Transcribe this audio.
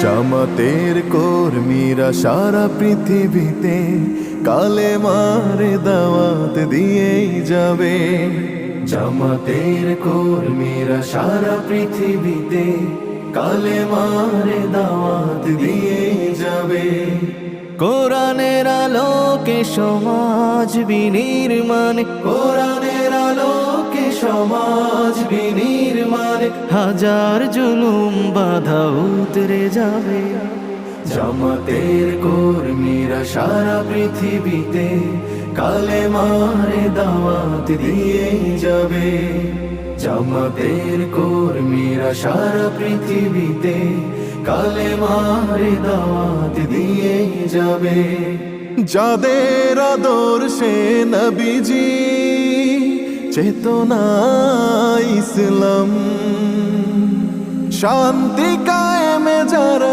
জামাতের কর্মীরা সারা পৃথিবীতে কালেমার দাওয়াত দিয়েই যাবে। জামাতের কর্মীরা সারা পৃথিবীতে কালেমার দাওয়াত দিয়েই যাবে। কোরআনের আলোকে সমাজ বিনির্মাণ, কোরআনের আলোকে সমাজ বিনির্মাণ, হাজার জুলুম বাধা উতরে যাবে। জামাতের কর্মীরা সারা পৃথিবীতে কালেমার দাওয়াত দিয়ে যাবে। জামাতের কর্মীরা সারা পৃথিবীতে কালেমার দাওয়াত দিয়ে যাবে। যাদের আদর্শে নবীজি চেতনা ইসলাম, শান্তি কায়েমে যারা